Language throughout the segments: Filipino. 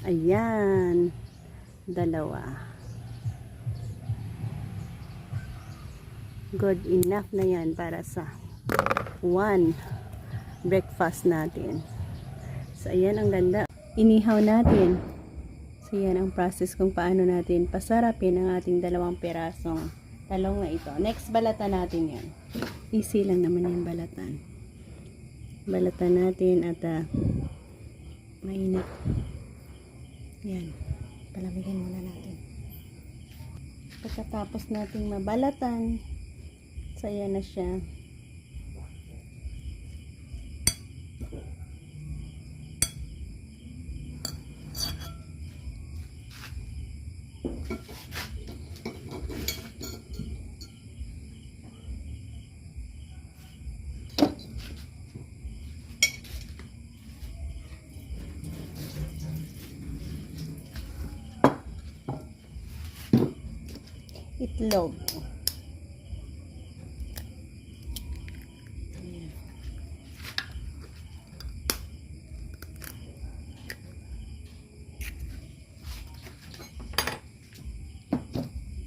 Ayan. Dalawa. Good enough na yan para sa one breakfast natin. So, ayan ang ganda. Inihaw natin. So, yan ang process kung paano natin pasarapin ang ating 2 pirasong talong na ito. Next, balatan natin yan. Easy lang naman yan balatan. Balatan natin at mainit. Yan. Palamigan muna natin. Pagkatapos nating mabalatan, so ayan na siya. Itlog.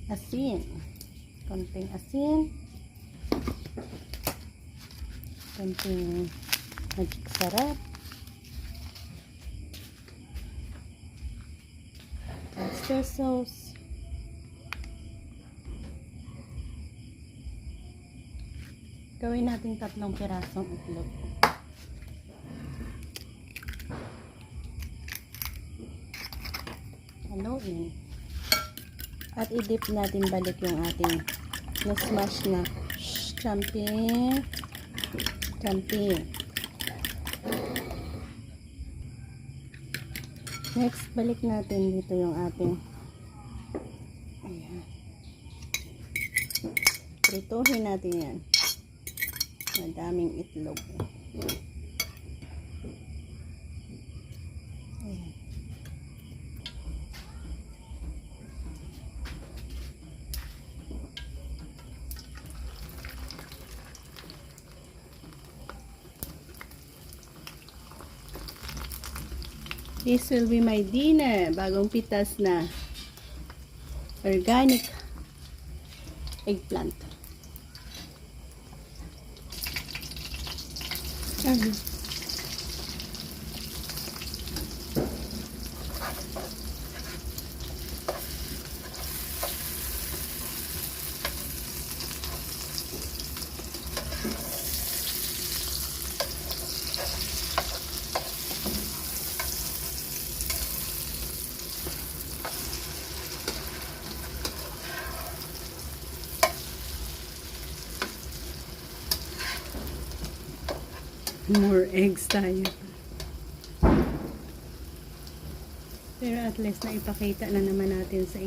Asin. Konting asin. Konting magic sarap. Oyster sauce. Gawin natin 3 pirasong itlog. Haluin. At i-dip natin balik yung ating na-smash na champignon. Next, balik natin dito yung ating ayan. Prituhin natin yan. Madaming itlog. Ayan. This will be my dinner. Bagong pitas na organic eggplant. More eggs tayo. Pero at least na ipakita na naman natin sa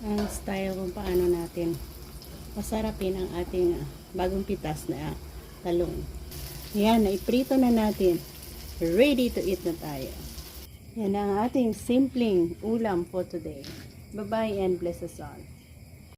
ang style kung paano natin masarapin ang ating bagong pitas na talong. Yan, naiprito na natin. Ready to eat na tayo. Yan ang ating simpleng ulam for today. Bye-bye and bless us all.